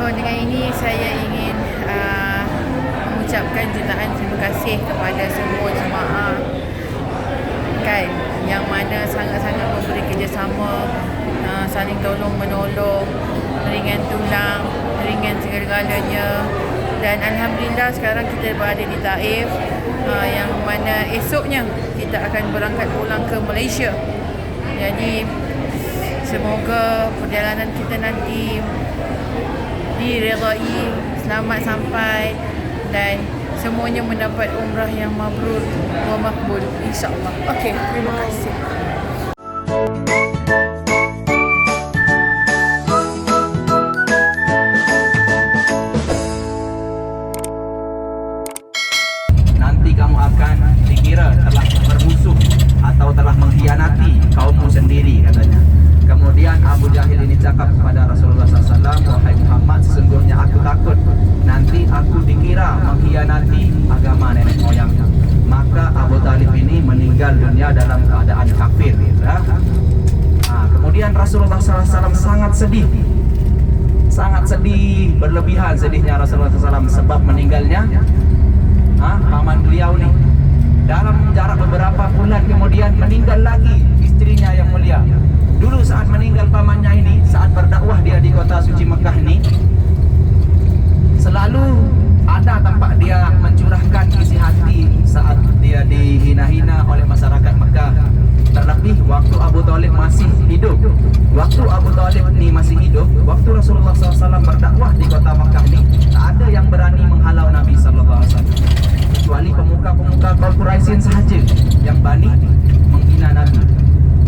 Dengan ini saya ingin mengucapkan jutaan terima kasih kepada semua jemaah kan, yang mana sangat-sangat memberi kerjasama, saling tolong menolong, ringan tulang, ringan segala-galanya. Dan Alhamdulillah sekarang kita berada di Taif, yang mana esoknya kita akan berangkat pulang ke Malaysia. Jadi semoga perjalanan kita nanti diredai, selamat sampai dan semuanya mendapat umrah yang mabrur wa makbul, insya-Allah. Okey, terima kasih. Nanti kamu akan dikira telah bermusuh atau telah mengkhianati kaummu sendiri, katanya. Kemudian Abu Jahil ini cakap kepada Rasulullah SAW, wahai Muhammad, sesungguhnya aku takut nanti aku dikira mengkhianati agama nenek moyangku. Maka Abu Talib ini meninggal dunia dalam keadaan kafir, ya. Kemudian Rasulullah SAW sangat sedih berlebihan sedihnya Rasulullah SAW sebab meninggalnya paman beliau nih. Dalam jarak beberapa bulan kemudian meninggal lagi istrinya yang mulia. Dulu saat meninggal pamannya ini, saat berdakwah dia di kota suci Mekah ini, selalu ada tampak dia mencurahkan isi hati saat dia dihina-hina oleh masyarakat Mekah. Terlebih waktu Abu Talib masih hidup. Waktu Abu Talib ini masih hidup, waktu Rasulullah SAW berdakwah di kota Mekah ini, tak ada yang berani menghalau Nabi SAW, kecuali pemuka-pemuka kaum Quraisy sahaja yang berani menghina Nabi.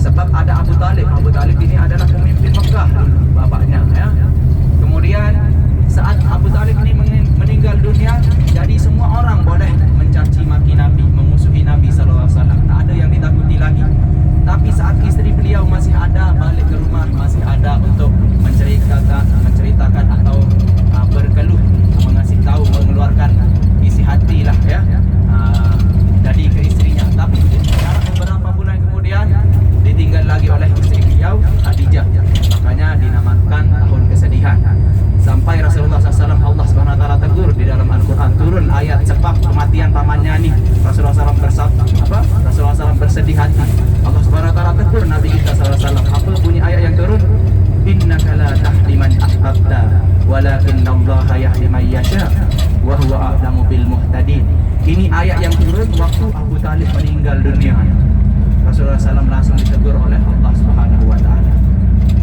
Sebab ada Abu Talib. Abu Talib ini adalah pemimpin Mekah dulu, bapaknya, ya. Kemudian saat Abu Talib ini meninggal dunia, jadi semua orang boleh mencaci maki Nabi, memusuhi Nabi SAW. Tak ada yang ditakuti lagi. Tapi saat istri beliau masih ada, balik ke rumah, masih ada untuk menceritakan atau berkeluh, mengasih tahu, mengeluarkan isi hati lah, ya, jadi ke istrinya. Tapi jarak beberapa bulan kemudian ditinggal lagi oleh istri beliau, Khadijah. Makanya dinamakan tahun kesedihan. Sampai Rasulullah SAW, Allah SWT tegur di dalam Al-Quran, turun ayat sebab kematian pamannya nih. Rasulullah SAW bersedih hati. Allah SWT tegur Nabi kita SAW. Apa bunyi ayat yang turun? Innaka la tahdi man ahbabta walakinallaha yahdi man yasha wa huwa a'lamu bil muhtadin. Ini ayat yang turun waktu Abu Talib meninggal dunia. Rasulullah SAW langsung ditegur oleh Allah Subhanahu wa taala.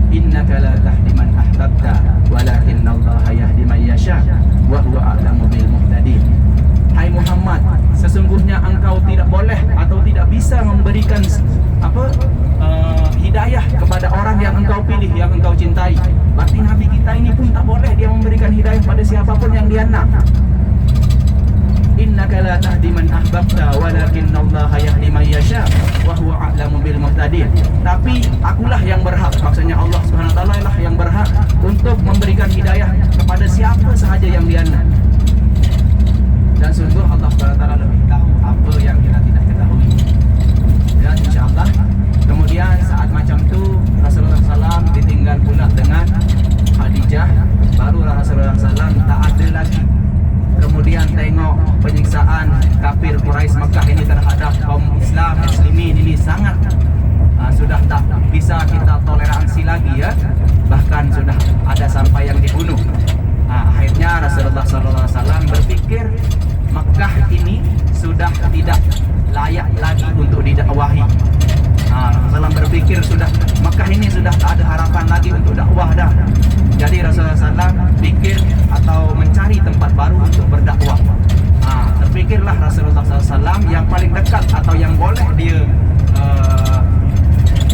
Innaka la tahdi man ahbabta walakinallaha yahdi man yasha wa huwa a'lamu bil muhtadin. Hai Muhammad, sesungguhnya engkau tidak boleh atau tidak bisa memberikan hidayah kepada orang yang engkau pilih, yang engkau cintai. Berarti Nabi kita ini pun tak boleh dia memberikan hidayah pada siapapun yang dia nak. Innaka la tahdi man ahbabta walakinallaha yahdi man yasha wa huwa a'lamu bil muhtadin. Tapi akulah yang berhak, maksudnya Allah Subhanahu wa taala lah yang berhak untuk memberikan hidayah kepada siapa sahaja yang dia nak. Dan sungguh Allah Subhanahu wa taala lebih tahu apa yang kita tidak ketahui. Ya, insyaallah. Kemudian saat macam tu Rasulullah SAW ditinggal pula dengan Khadijah. Barulah Rasulullah SAW tak ada lagi. Kemudian tengok penyiksaan kafir Quraisy Mekah ini terhadap kaum Islam, muslimin ini sangat sudah tak bisa kita toleransi lagi, ya. Bahkan sudah ada sampai yang dibunuh. Akhirnya Rasulullah SAW berpikir Mekah ini sudah tidak layak lagi untuk didakwahi. Rasulullah berpikir sudah Mekah ini sudah tak ada harapan lagi untuk dakwah dah. Jadi Rasulullah SAW pikir atau mencari tempat baru untuk berdakwah. Terpikirlah Rasulullah SAW yang paling dekat atau yang boleh dia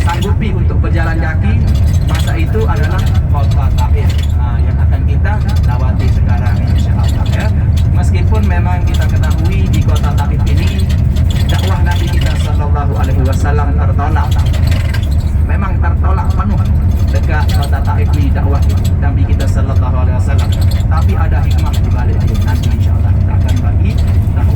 sanggupi untuk berjalan kaki masa itu adalah kota Taif, yang akan kita lawati sekarang, insyaAllah, ya. Meskipun memang kita ketahui di kota Taif ini dakwah Nabi kita SAW tertolak. Memang tertolak penuh dekat kota Taif ini dakwah Nabi kita SAW. Tapi ada hikmah di balik itu. Nanti insyaAllah kita akan bagi tahu.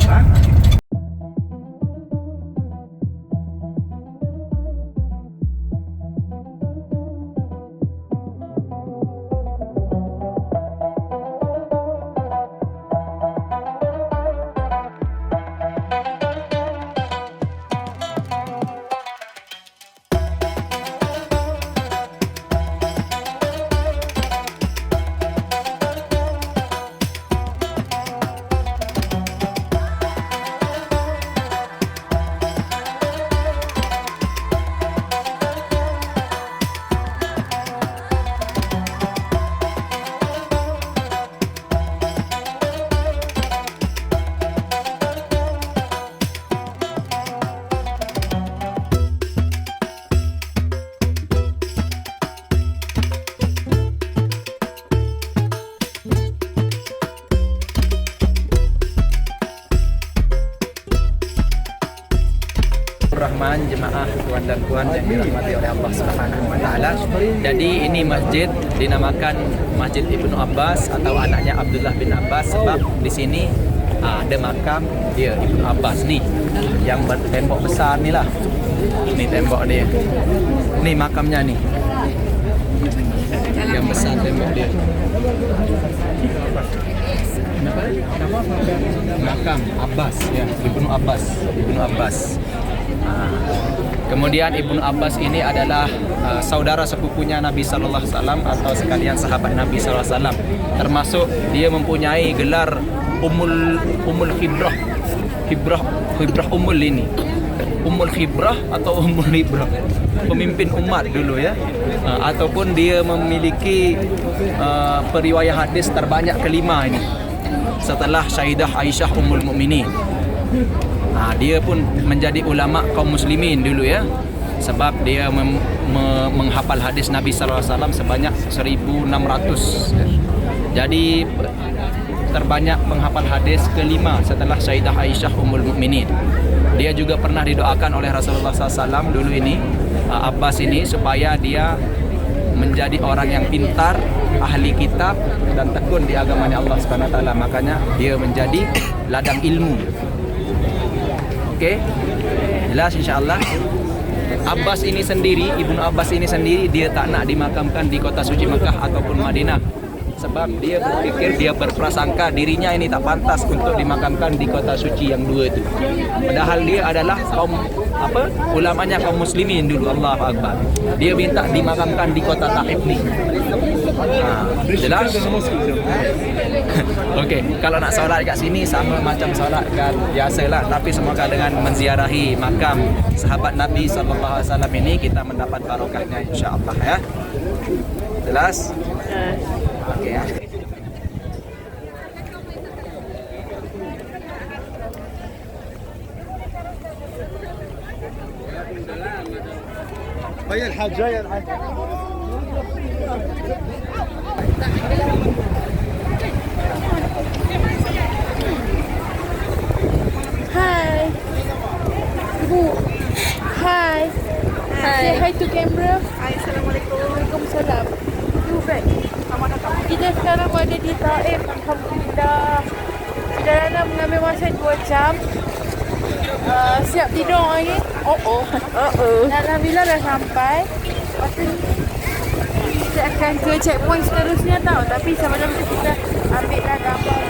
Rahman, jemaah tuan dan puan yang dirahmati oleh Allah Subhanahu wa taala. Jadi ini masjid dinamakan Masjid Ibnu Abbas atau anaknya Abdullah bin Abbas sebab di sini ada makam dia Ibnu Abbas ni yang bertembok besar ni lah. Ni tembok dia. Ni makamnya ni. Yang besar tembok dia. Makam Abbas ya, Ibnu Abbas. Kemudian Ibnu Abbas ini adalah saudara sepupunya Nabi sallallahu alaihi wasallam atau sekalian sahabat Nabi sallallahu alaihi wasallam. Termasuk dia mempunyai gelar Ummul Khibrah. Khibrah Ummul ini. Ummul Khibrah atau Ummul Khibrah. Pemimpin umat dulu ya. Ataupun dia memiliki periwayat hadis terbanyak kelima ini. Setelah Sayyidah Aisyah Ummul Mukminin. Dia pun menjadi ulama kaum muslimin dulu ya. Sebab dia menghafal hadis Nabi sallallahu alaihi wasallam sebanyak 1600. Jadi terbanyak penghafal hadis kelima setelah Sayyidah Aisyah Ummul Mukminin. Dia juga pernah didoakan oleh Rasulullah SAW dulu ini, Abbas ini, supaya dia menjadi orang yang pintar, ahli kitab dan tekun di agamanya Allah Subhanahu wa taala. Makanya dia menjadi ladang ilmu. Okey. Jelas insya-Allah. Abbas ini sendiri, Ibnu Abbas ini sendiri dia tak nak dimakamkan di kota suci Mekah ataupun Madinah. Sebab dia berpikir, dia berprasangka dirinya ini tak pantas untuk dimakamkan di kota suci yang dua itu. Padahal dia adalah kaum ulamanya kaum muslimin dulu. Allahu Akbar. Dia minta dimakamkan di kota Taif ni. Jelas? Okey, kalau nak solat kat sini sama macam solat kan biasalah, tapi semoga dengan menziarahi makam sahabat Nabi sallallahu alaihi wasallam ini kita mendapat barokahnya insya-Allah ya. Jelas? Okey ya. هيا الحاج هيا الحاج Hi. Ibu. Hi. Say hi to camera. Hai, Assalamualaikum. Waalaikumsalam. You back. Selamat datang. Kita sekarang berada di Taif. Alhamdulillah. Perjalanan mengambil masa 2 jam. Siap tidur lagi. Alhamdulillah dah sampai. Lepas tu kita akan ke checkpoint seterusnya tau. Tapi sebelum tu kita ambil dah gambar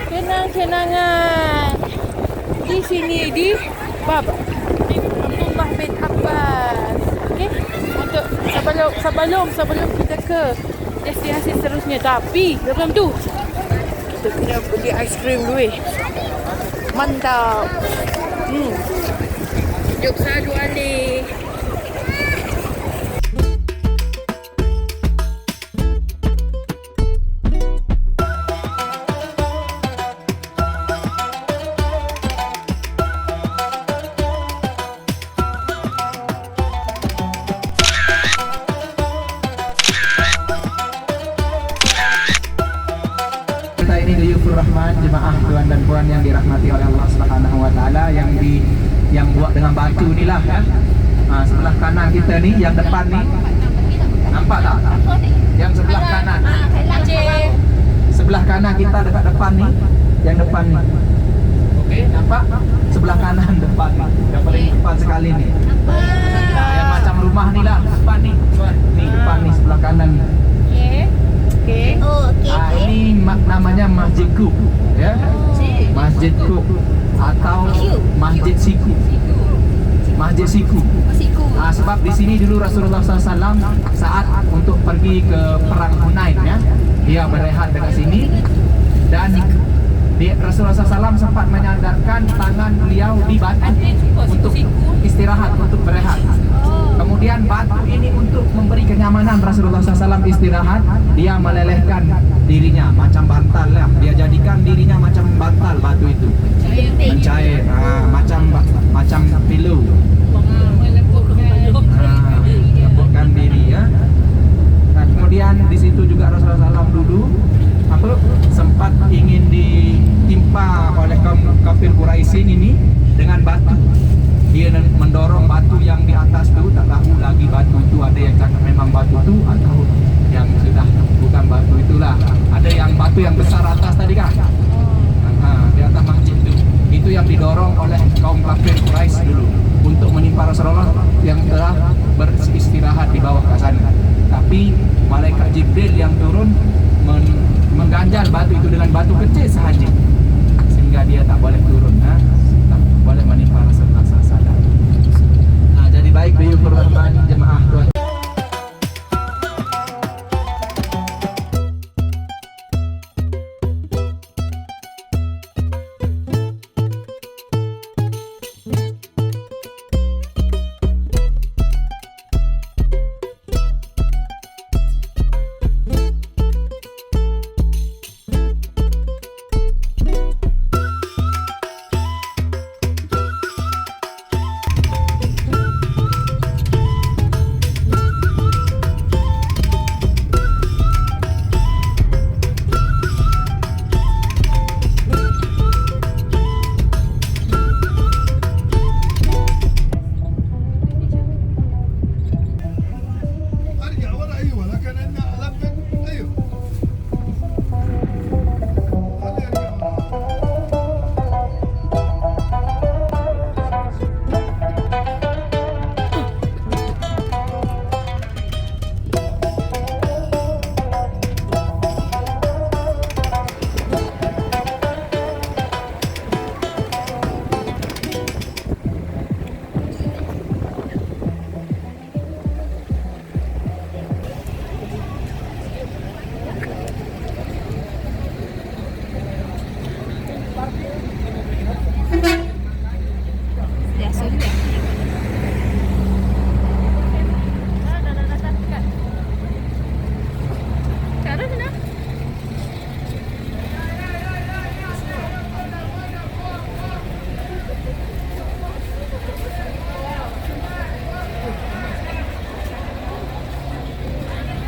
kenang-kenangan di sini di Abdullah bin Abbas. Okey, untuk sebelum kita ke destinasi seterusnya. Tapi sebelum tu kita kena beli aiskrim dulu. Mantap. Jom sadu alih. Rahman, jemaah tuan dan puan yang dirahmati oleh Allah Subhanahu wa taala, yang buat dengan batu inilah ya. Sebelah kanan kita ni, yang depan ni. Nampak tak? Yang sebelah kanan. Sebelah kanan kita dekat depan ni, yang depan ni. Okey, nampak? Sebelah kanan depan ni. Yang paling depan sekali ni. Yang macam rumah ni lah, depan ni. Ni depan ni sebelah kanan ni. Okey. Ini namanya Masjid Kub ya. Masjid Kub atau Masjid Siku. Masjid Siku. Sebab di sini dulu Rasulullah SAW saat untuk pergi ke perang Hunain ya, dia berehat dekat sini. Dan Rasulullah SAW sempat menyandarkan tangan beliau di batu untuk istirahat, untuk berehat. Kemudian batu ini untuk memberi kenyamanan Rasulullah SAW istirahat, dia melelehkan dirinya macam bantal lah. Dia jadikan dirinya macam bantal batu itu, mencair, macam pillow, lembutkan diri ya. Nah, kemudian di situ juga Rasulullah SAW dulu sempat ingin ditimpa oleh kaum kafir Quraisy ini dengan batu. dia mendorong batu yang di atas tu, tak tahu lagi batu tu ada yang cakap memang batu tu atau yang sudah bukan batu itulah. Ada yang batu yang besar atas tadi kan, di atas masjid tu, itu yang didorong oleh kaum kafir Quraisy dulu untuk menimpa Rasulullah yang telah beristirahat di bawah kat sana. Tapi malaikat Jibril yang turun mengganjal batu itu dengan batu kecil sahaja, sehingga dia tak boleh turun, tak boleh menimpa Rasulullah SAW. Jadi baik beliau korban jemaah tuan.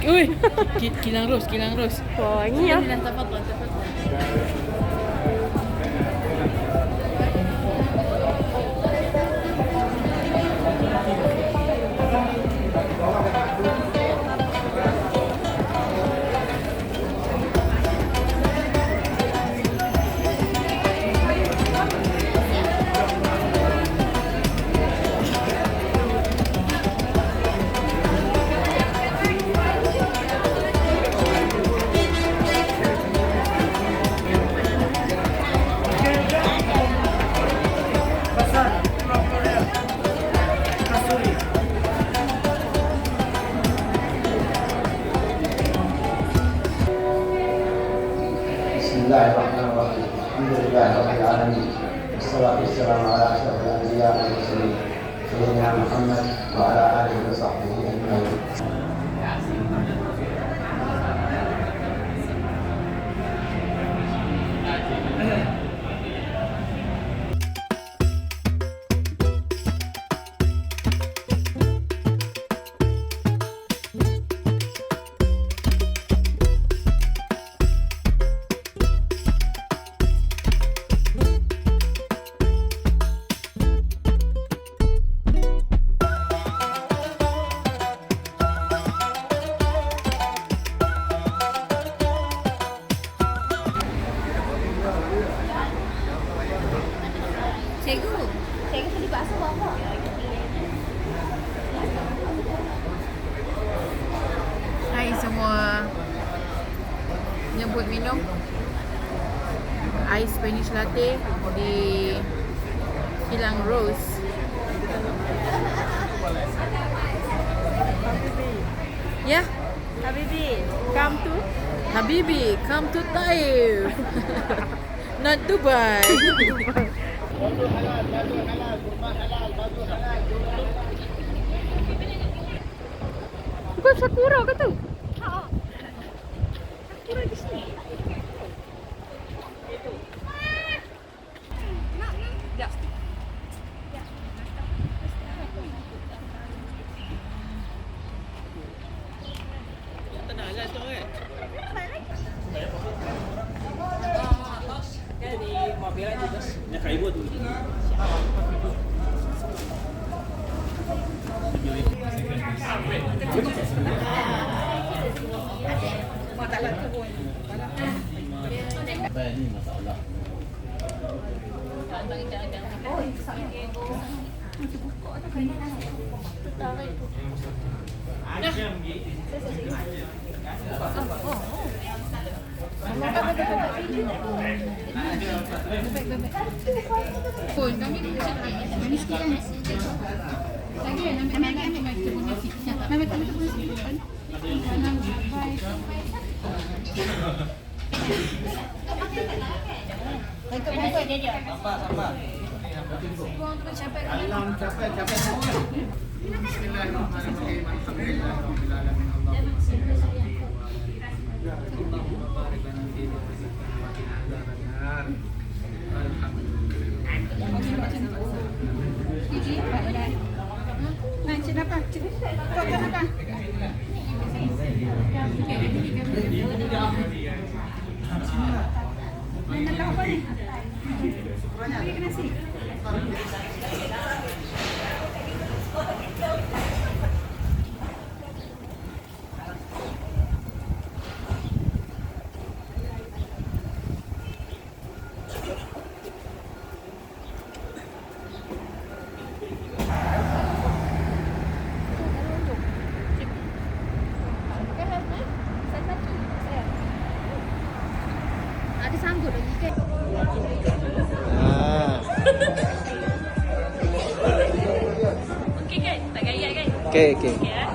Ui. Kilang Ros, Kilang Ros. Wah, ini ya. Tafadhal. Bismillahirrahmanirrahim. Alhamdulillahirabbil alamin. Wassalatu wassalamu ala asyrafil anbiya wal mursalin sayyidina Muhammad wa ala alihi wa sahbihi ajma'in. Cikgu tadi bakso apa? Hai semua. Nyebut minum ais Spanish latte di Kilang Rose. Ya, Habibi, come to Habibi, come to Taif. Not Dubai. Bukan Sakura ke tu? Sakura di sini. Pun kami macam ni sikit kan. Lagi ambil kita punya sikit. Ambil kita punya sikit kan. Untuk dia dia. Sampah. Buang tu capek. Alam capek semua. Bismillahirrahmanirrahim. Cik apa? Cik apa? Nak tahu apa ni? Bagi ke nasi. Ada sanggut lagi kan? Okey kan? Tak gaya kan? Okey. Okey,